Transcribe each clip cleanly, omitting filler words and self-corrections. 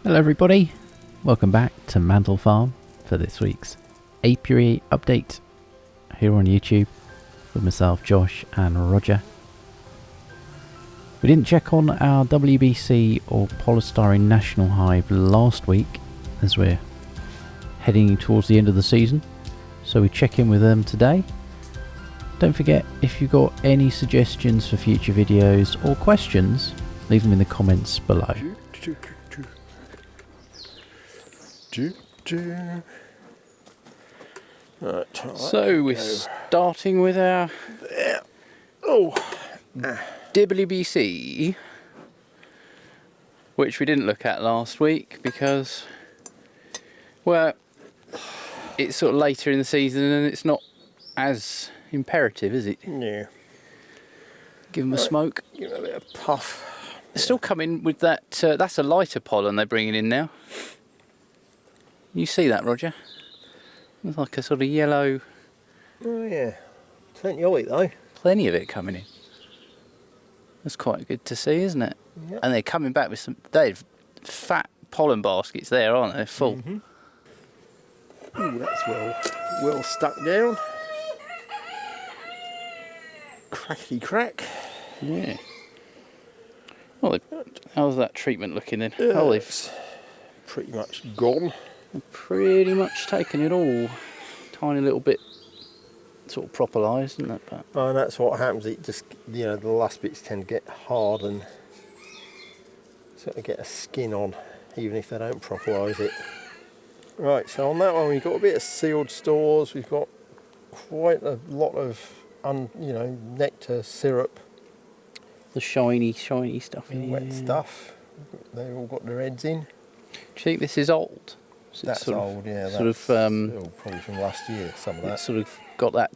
Hello everybody, welcome back to Mantel Farm for this week's apiary update here on YouTube with myself, Josh and Roger. We didn't check on our WBC or Polystyrene National Hive last week as we're heading towards the end of the season, so we check in with them today. Don't forget, if you've got any suggestions for future videos or questions, leave them in the comments below. Right, So we're starting with our WBC, which we didn't look at last week because, well, it's sort of later in the season and it's not as imperative, is it? Yeah. Give them a smoke. Give it a bit of puff. They're still coming with that, that's a lighter pollen they're bringing in now. You see that, Roger? It's like a sort of yellow. Oh yeah, plenty of it though. Plenty of it coming in. That's quite good to see, isn't it? Yep. And they're coming back with some, they've fat pollen baskets there, aren't they? They're full. Mm-hmm. Ooh, that's well stuck down. Crackety crack. Yeah. Well, how's that treatment looking then? Yeah, Oh, it's pretty much gone. they've pretty much taken it all. Tiny little bit sort of propolised, isn't it? But Oh, and that's what happens. It just, you know, the last bits tend to get hard and sort of get a skin on, even if they don't propolise it. Right, so on that one we've got a bit of sealed stores. We've got quite a lot of, nectar, syrup, the shiny stuff in wet here. stuff. They've all got their heads in. Do you think this is old? Is it That's sort of- old, yeah. Sort That's of, probably from last year, some of it's that. sort of got that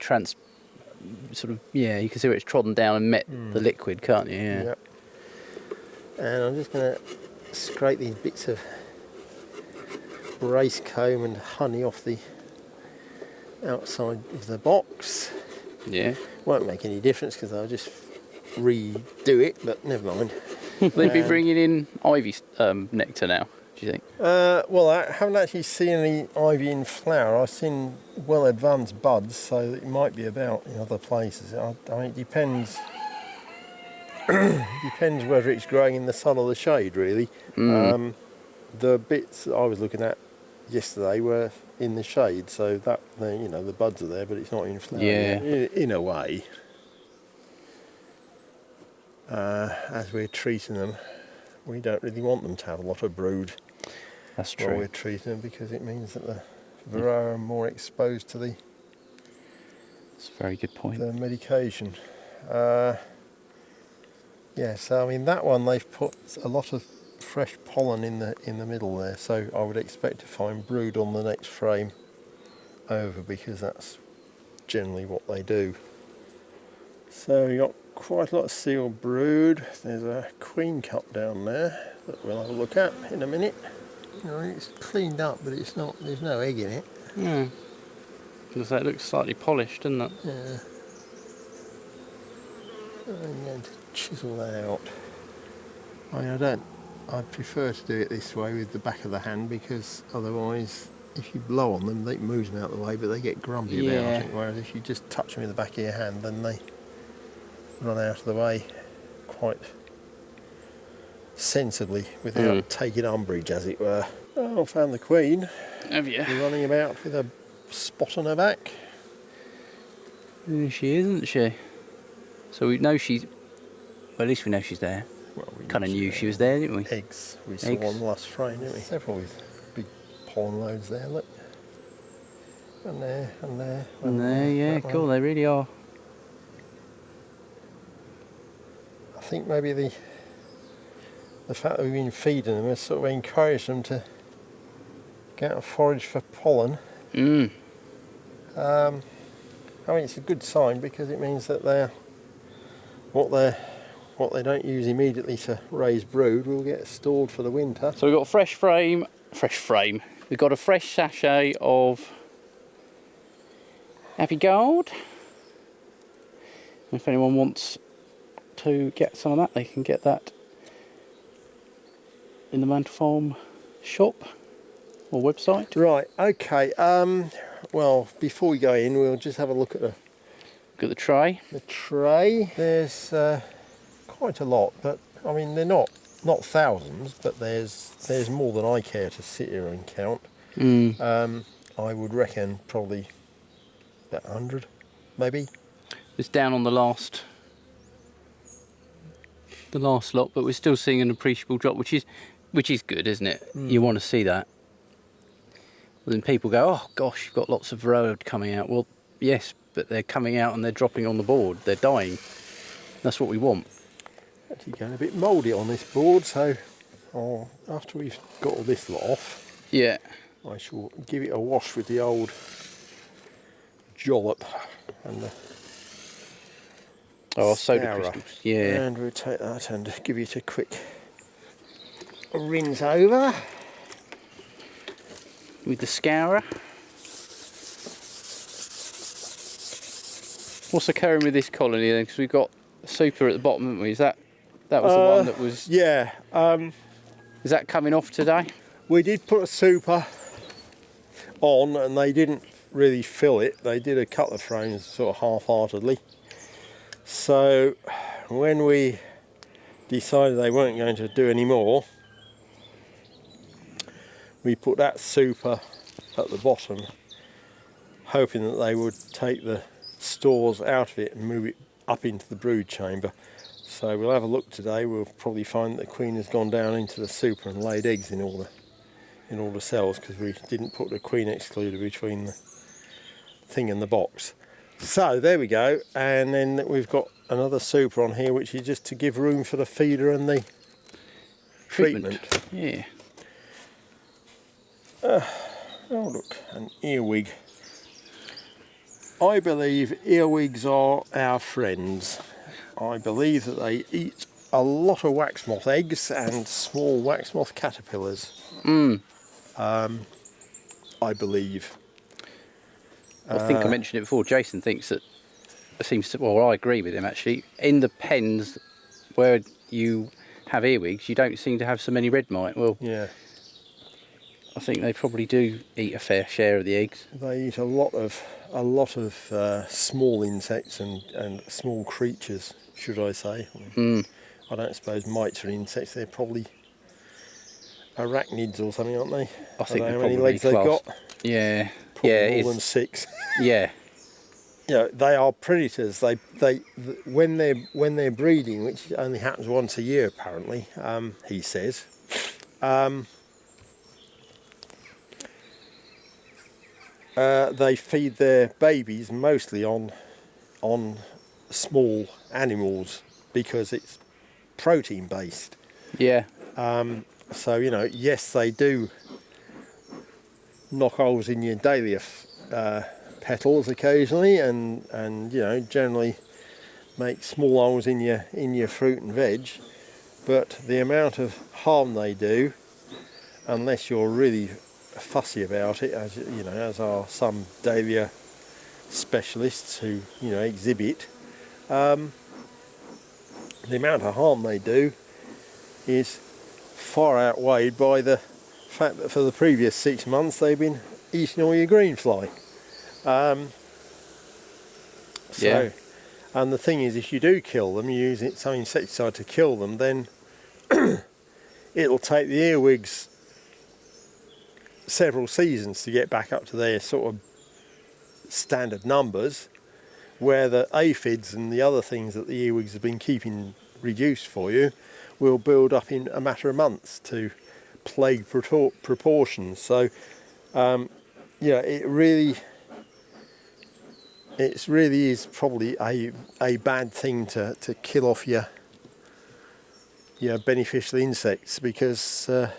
you can see where it's trodden down and met the liquid, can't you? Yeah. Yep. And I'm just going to scrape these bits of race comb and honey off the outside of the box. Yeah. Won't make any difference because I'll just redo it, but never mind. They'd be bringing in ivy nectar now, do you think? Well, I haven't actually seen any ivy in flower. I've seen well advanced buds, so it might be about in other places. I mean, it depends. Depends whether it's growing in the sun or the shade, really. The bits I was looking at yesterday were in the shade, so that the buds are there, but it's not in flower. Yeah. Yet. In a way, as we're treating them, we don't really want them to have a lot of brood. That's While true. we're treating them, because it means that the varroa are more exposed to the That's a very good point. medication. Yeah, so I mean that one they've put a lot of fresh pollen in the middle there, so I would expect to find brood on the next frame over, because that's generally what they do. So we got quite a lot of sealed brood. There's a queen cup down there that we'll have a look at in a minute. It's cleaned up, but it's not. There's no egg in it. Yeah. Because it looks slightly polished, doesn't it? Yeah. I'm going to chisel that out. I mean, I prefer to do it this way with the back of the hand, because otherwise, if you blow on them, they move them out of the way, but they get grumpy about it. Whereas if you just touch them with the back of your hand, then they run out of the way quite sensibly without taking umbrage, as it were. Oh, I found the queen. Have you? She's running about with a spot on her back. She is, isn't she? So we know she's, well, at least we know she's there. Well, we Kind of knew she was there, didn't we? Eggs we saw Eggs. on the last frame, didn't we? Several with big pollen loads there, look. And there, and there. And there, yeah, that cool, one. they really are. I think maybe the fact that we've been feeding them has sort of encouraged them to get out and forage for pollen. I mean, it's a good sign, because it means that what they don't use immediately to raise brood will get stored for the winter. So we've got a fresh frame. We've got a fresh sachet of Apiguard. If anyone wants to get some of that, they can get that in the Mantel Farm shop or website? Right, okay. Well, before we go in, we'll just have a look at Look at the tray. the tray. There's quite a lot, but I mean they're not thousands, but there's more than I care to sit here and count. I would reckon probably about 100, maybe. It's down on the last lot, but we're still seeing an appreciable drop, which is good, isn't it? You want to see that. Well, then people go, oh gosh, you've got lots of varroa coming out. Well, yes, but they're coming out and they're dropping on the board. They're dying. That's what we want. Actually going a bit mouldy on this board, so after we've got all this lot off, Yeah. I shall give it a wash with the old jollop and the soda scourer. crystals. Yeah. And we'll take that and give it a quick rinse over. With the scourer. What's occurring with this colony then? Because we've got super at the bottom, haven't we? That was the one that was... Yeah. Is that coming off today? We did put a super on and they didn't really fill it. They did a couple of frames sort of half-heartedly. So when we decided they weren't going to do any more, we put that super at the bottom, hoping that they would take the stores out of it and move it up into the brood chamber. So we'll have a look today. We'll probably find that the queen has gone down into the super and laid eggs in all the cells, because we didn't put the queen excluder between the thing and the box. So there we go, and then we've got another super on here, which is just to give room for the feeder and the treatment. Yeah. Oh look, an earwig. I believe earwigs are our friends. I believe that they eat a lot of wax moth eggs and small wax moth caterpillars. I believe. I think I mentioned it before. Jason thinks that well, I agree with him actually. In the pens where you have earwigs, you don't seem to have so many red mite. Well, Yeah. I think they probably do eat a fair share of the eggs. They eat a lot of small insects and small creatures, should I say. I don't suppose mites are insects. They're probably arachnids or something, aren't they? I think don't know they're how many probably legs they've got. Yeah. Probably more than 6. Yeah. You know, they are predators. When they're breeding, which only happens once a year apparently, he says. They feed their babies mostly on small animals because it's protein based. Yeah. So yes, they do knock holes in your dahlia petals occasionally, and generally make small holes in your fruit and veg. But the amount of harm they do, unless you're really fussy about it, as are some dahlia specialists who exhibit, the amount of harm they do is far outweighed by the fact that for the previous 6 months they've been eating all your green fly. Yeah. And the thing is, if you do kill them, you use some insecticide to kill them, then it'll take the earwigs several seasons to get back up to their sort of standard numbers, where the aphids and the other things that the earwigs have been keeping reduced for you will build up in a matter of months to plague proportions. So it really is probably a bad thing to kill off your beneficial insects, because the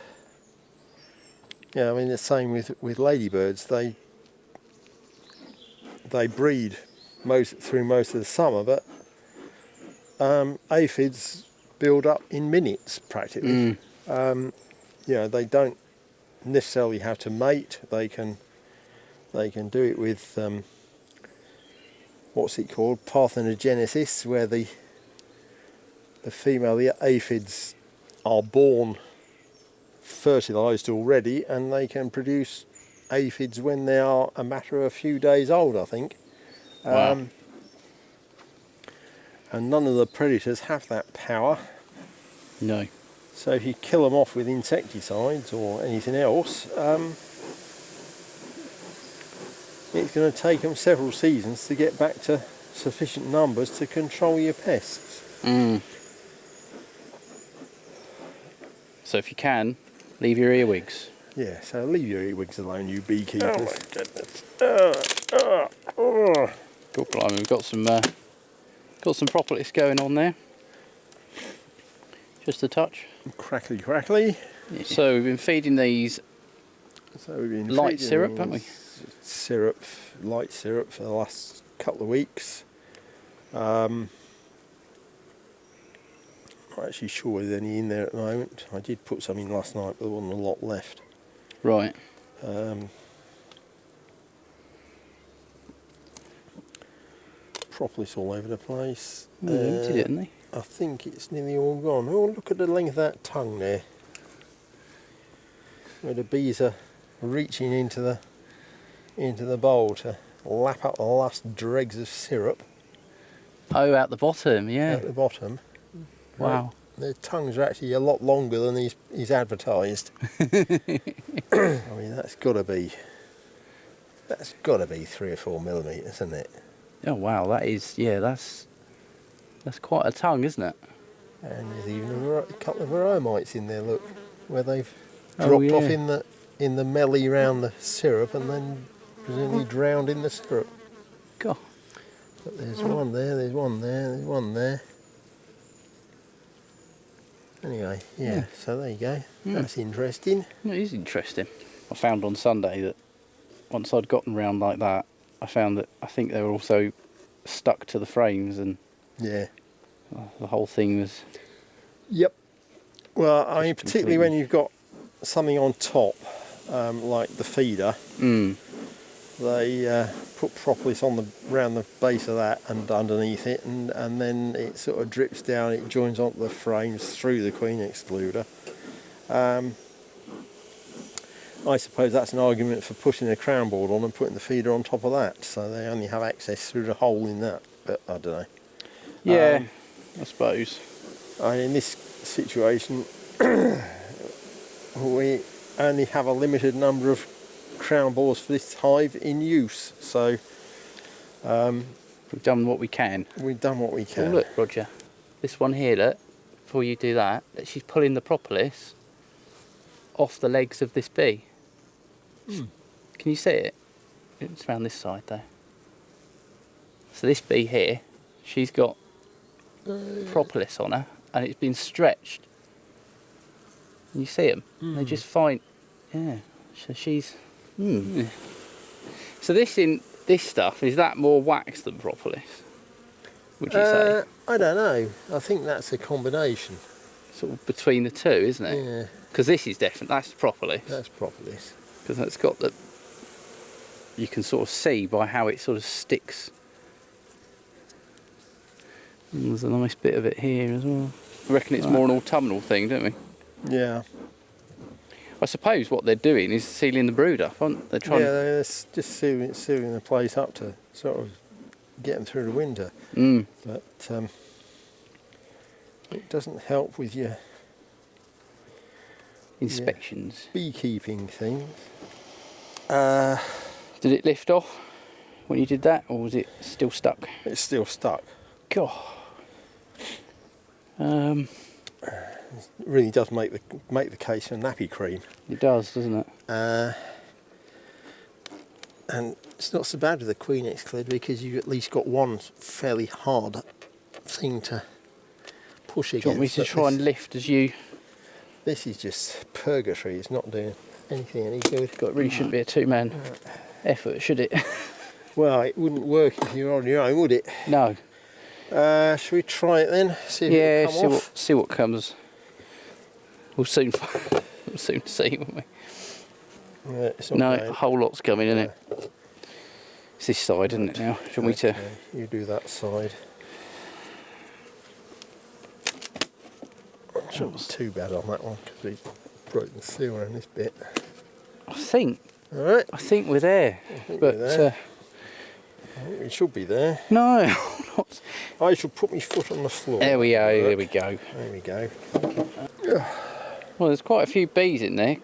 same with ladybirds. They breed through most of the summer, but aphids build up in minutes practically. They don't necessarily have to mate. They can do it with what's it called, parthenogenesis, where the female aphids are born fertilised already, and they can produce aphids when they are a matter of a few days old, I think. Wow. And none of the predators have that power. No. So if you kill them off with insecticides or anything else, it's going to take them several seasons to get back to sufficient numbers to control your pests. So if you can, leave your earwigs. Yeah, so leave your earwigs alone, you beekeepers. Oh my goodness. Good blimey, we've got some propolis going on there. Just a touch. Crackly, crackly. So we've been feeding these light syrup, haven't we? Light syrup for the last couple of weeks. Not actually sure there's any in there at the moment. I did put some in last night, but there wasn't a lot left. Right. Propolis all over the place. They emptied it, didn't they? I think it's nearly all gone. Oh, look at the length of that tongue there. Where the bees are reaching into the bowl to lap up the last dregs of syrup. Oh, at the bottom, yeah. At the bottom. Wow. Their tongues are actually a lot longer than he's advertised. I mean, that's got to be 3 or 4 millimetres, isn't it? Oh wow, that is, yeah, that's quite a tongue, isn't it? And there's even a couple of varroa mites in there. Look, where they've dropped off in the melly round the syrup and then presumably drowned in the syrup. God. But there's one there, there's one there, there's one there. Anyway, yeah, so there you go. That's interesting. It is interesting. I found on Sunday that once I'd gotten round like that, I found that I think they were also stuck to the frames, and yeah, the whole thing was... Yep. Well, I mean, particularly when completely... you've got something on top, like the feeder, they put propolis around the base of that and underneath it, and then it sort of drips down, it joins onto the frames through the queen excluder. I suppose that's an argument for putting a crown board on and putting the feeder on top of that, so they only have access through the hole in that, but I don't know. Yeah, I suppose. In this situation, we only have a limited number of crown boards for this hive in use, so we've done what we can. We've done what we can. Oh, look, Roger, this one here, look, before you do that, she's pulling the propolis off the legs of this bee. Can you see it? It's around this side though. So this bee here, she's got propolis on her, and it's been stretched. You see them? They just find, yeah. So she's. So this stuff, is that more wax than propolis? Would you say? I don't know. I think that's a combination. Sort of between the two, isn't it? Yeah. Because this is definitely, that's propolis. That's propolis. Because it's got the, you can sort of see by how it sort of sticks. And there's a nice bit of it here as well. I reckon it's more an autumnal thing, don't we? Yeah. I suppose what they're doing is sealing the brood up, aren't they? Trying they're just sealing the place up to sort of get them through the winter. But it doesn't help with your inspections. Beekeeping things. Did it lift off when you did that, or was it still stuck? It's still stuck. God. It really does make the case for nappy cream. It does, doesn't it? And it's not so bad with the queen excluder because you've at least got one fairly hard thing to push against. Do you want me to try and lift as you... This is just purgatory. It's not doing anything any good. God, it really shouldn't be a two-man effort, should it? Well, it wouldn't work if you were on your own, would it? No. Shall we try it then? See if it come off? See what comes. We'll soon see, won't we? Yeah, no, a whole lot's coming, isn't it? It's this side, isn't it now? Shall we to... You do that side. Shouldn't be too bad on that one because we broken seal around this bit. I think Alright. I think we're there. But But I think we should be there. no, not. I shall put my foot on the floor. There we go. Right. There we go. There we go. Well, there's quite a few bees in there.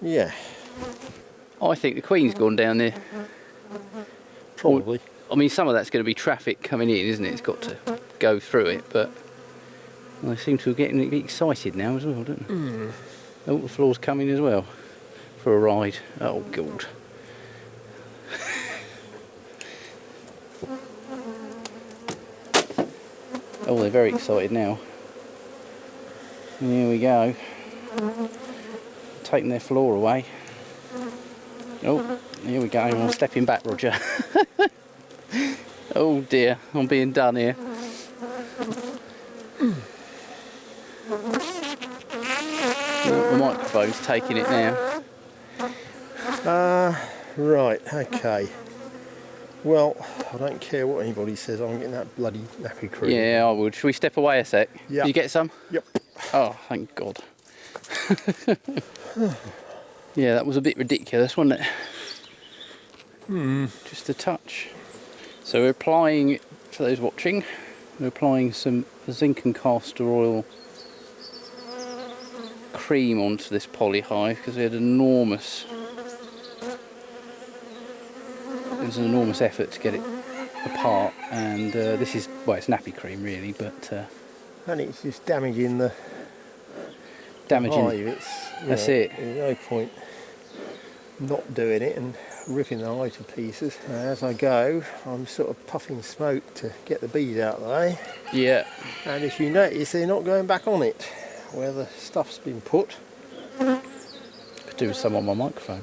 Yeah, I think the queen's gone down there. probably. I mean, some of that's going to be traffic coming in, isn't it? It's got to go through it, but they seem to be getting a bit excited now as well, don't they? Oh, the floor's coming as well for a ride. Oh, God. Oh, they're very excited now. Here we go. Taking their floor away. Oh, here we go. I'm stepping back, Roger. Oh dear, I'm being done here. The microphone's taking it now. Right, okay. Well, I don't care what anybody says, I'm getting that bloody nappy cream. Yeah, I would. Should we step away a sec? Yeah. Did you get some? Yep. Oh, thank God. Yeah, that was a bit ridiculous, wasn't it? Just a touch. So we're applying, for those watching, we're applying some zinc and castor oil cream onto this poly hive because we had it was an enormous effort to get it apart, and this is, well, it's nappy cream really, but And it's just damaging the damaging. hive. That's it. There's no point not doing it and ripping the hive to pieces. As I go, I'm sort of puffing smoke to get the bees out of the way. Yeah. And if you notice, they're not going back on it where the stuff's been put. Could do with some on my microphone.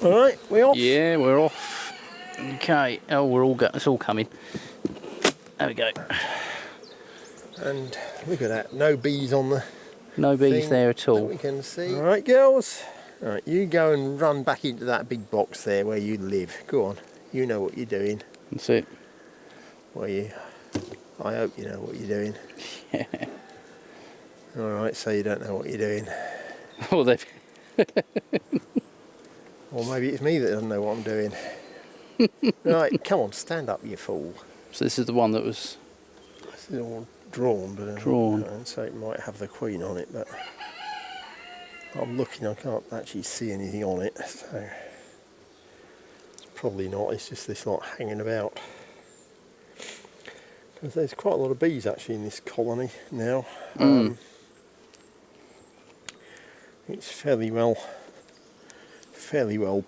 Alright, we off? Yeah, we're off. Okay. Oh, it's all coming. There we go. And look at that, no bees on the No bees thing there at that all. we can see. Alright, girls. Alright, you go and run back into that big box there where you live. Go on, you know what you're doing. That's it. Well, I hope you know what you're doing. Yeah. Alright, so you don't know what you're doing. Oh, they've. Or maybe it's me that doesn't know what I'm doing. Right, come on, stand up, you fool. So this is the one that was This is all drawn, but drawn. So it might have the queen on it, but I'm looking, I can't actually see anything on it, so it's probably not. It's just this lot hanging about. Because there's quite a lot of bees actually in this colony now. It's fairly well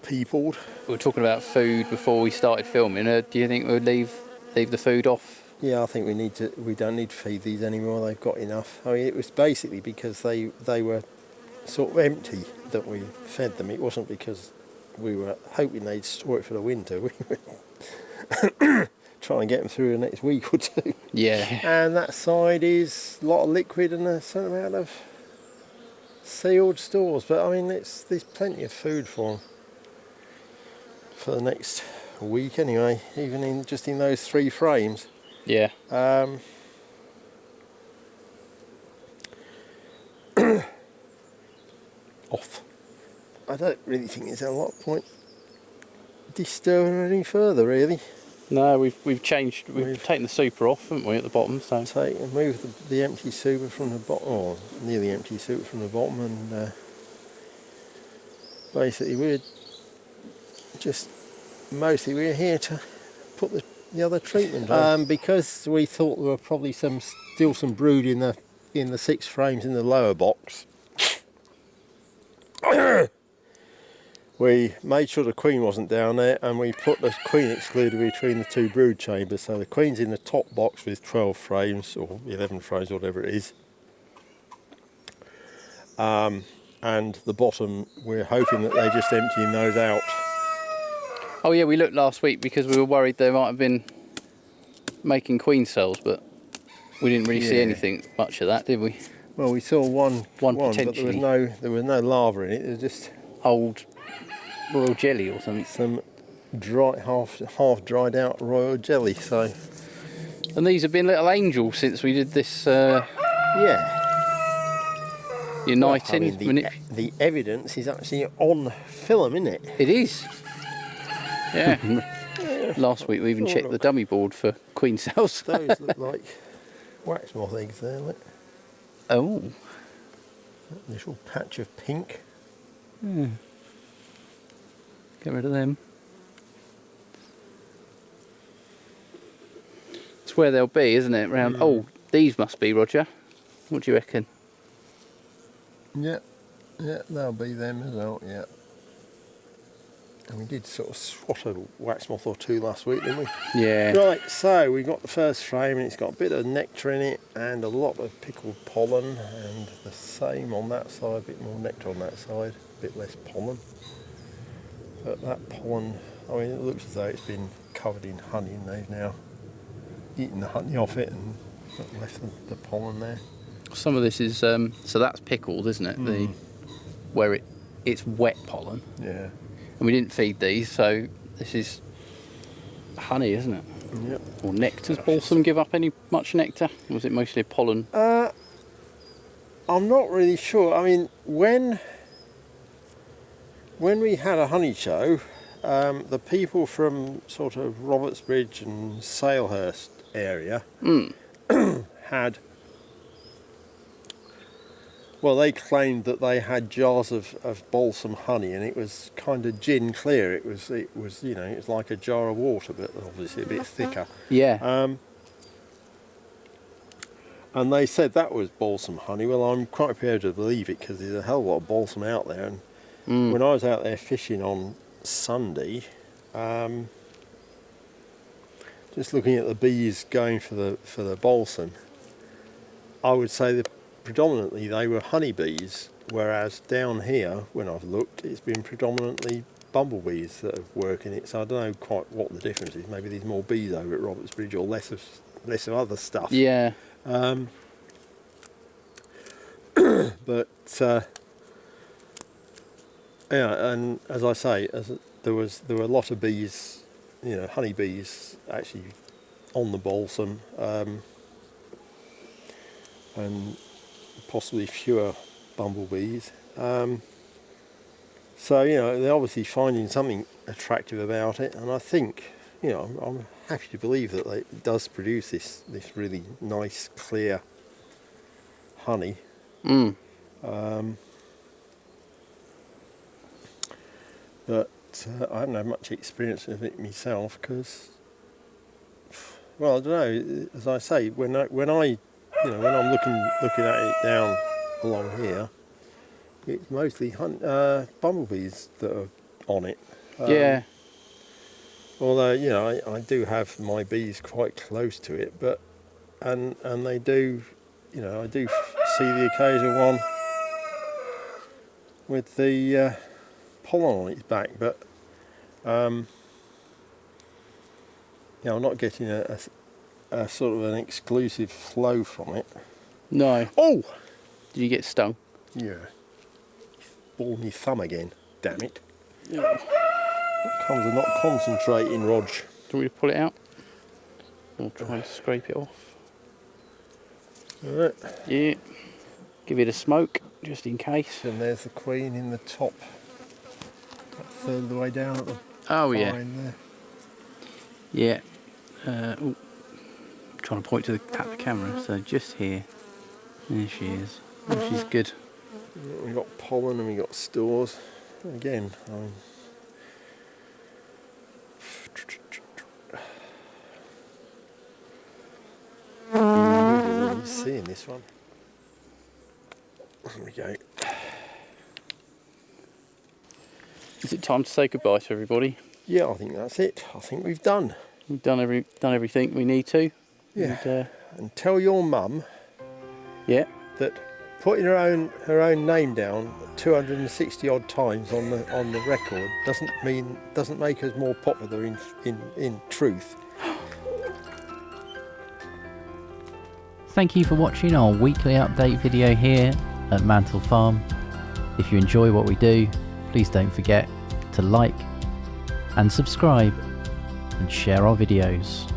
peopled. We were talking about food before we started filming. Do you think we'd leave the food off? Yeah, I think we don't need to feed these anymore. They've got enough. I mean, it was basically because they were sort of empty that we fed them. It wasn't because we were hoping they'd store it for the winter. We were trying to get them through the next week or two. Yeah. And that side is a lot of liquid and a certain amount of sealed stores. But I mean, there's plenty of food for them for the next week anyway. Even in those 3 frames. Yeah. Off. I don't really think there's a lot of point disturbing her any further, really. No, we've changed. We've taken the super off, haven't we, at the bottom? So Take and move the empty super from the bottom, or nearly empty super from the bottom, and basically we're here to put the other treatment on. Because we thought there were probably still some brood in the 6 frames in the lower box. We made sure the queen wasn't down there, and we put the queen excluder between the 2 brood chambers. So the queen's in the top box with 12 frames or 11 frames, whatever it is. And the bottom, we're hoping that they're just emptying those out. oh yeah, we looked last week because we were worried they might have been making queen cells, but we didn't really see anything much of that, did we? Well, we saw one potentially. but there was no larva in it. It was just Old royal jelly or something. some half dried out royal jelly. So And these have been little angels since we did this. yeah, uniting. The evidence is actually on film, isn't it? It is. Yeah. Last week we even checked the dummy board for queen cells. Those look like wax moth eggs there, look. Oh. That little patch of pink. Get rid of them. It's where they'll be, isn't it? Round. Oh, these must be, Roger. What do you reckon? Yeah, they'll be them as well. Yeah. And we did sort of swat a wax moth or two last week, didn't we? Yeah. Right, so we got the first frame and it's got a bit of nectar in it and a lot of pickled pollen, and the same on that side, a bit more nectar on that side, a bit less pollen. But that pollen, I mean, it looks as though it's been covered in honey and they've now eaten the honey off it and left the pollen there. Some of this is, so that's pickled, isn't it? Where it's wet pollen. Yeah. And we didn't feed these, so this is honey, isn't it? Yep. Or nectar. Does balsam give up much nectar? Or was it mostly pollen? I'm not really sure. I mean, when we had a honey show, the people from sort of Robertsbridge and Salehurst area had, well, they claimed that they had jars of balsam honey, and it was kind of gin clear. It was you know, it was like a jar of water, but obviously a bit thicker. Yeah. And they said that was balsam honey. Well, I'm quite prepared to believe it because there's a hell of a lot of balsam out there. And when I was out there fishing on Sunday, just looking at the bees going for the balsam, I would say that predominantly they were honeybees, whereas down here, when I've looked, it's been predominantly bumblebees that are working it. So I don't know quite what the difference is. Maybe there's more bees over at Robertsbridge or less of other stuff. Yeah. But yeah, and as I say, there were a lot of bees, you know, honeybees actually on the balsam, and possibly fewer bumblebees. So, you know, they're obviously finding something attractive about it, and I think, you know, I'm happy to believe that it does produce this really nice, clear honey. But I haven't had much experience with it myself because, well, I don't know. As I say, when I'm looking at it down along here, it's mostly bumblebees that are on it. Yeah. Although, you know, I do have my bees quite close to it, but and they do, you know, I do see the occasional one with the pollen on its back, but you know, I'm not getting a sort of an exclusive flow from it. No. Oh! Did you get stung? Yeah. Balled me thumb again, damn it. Yeah. What comes of not concentrating, Rog? Do you want me to pull it out? Or try and scrape it off? Alright. Yeah. Give it a smoke, just in case. And there's the queen in the top, a third of the way down at the there. Yeah. I'm trying to point at the camera, so just here. There she is. Oh, she's good. We've got pollen and we've got stores. Again, I mean, really seeing this one. There we go. Is it time to say goodbye to everybody? Yeah, I think that's it. I think we've done. We've done everything we need to. Yeah. And tell your mum. Yeah. That putting her own name down 260 odd times on the record doesn't make us more popular in truth. Thank you for watching our weekly update video here at Mantel Farm. If you enjoy what we do, please don't forget to like and subscribe and share our videos.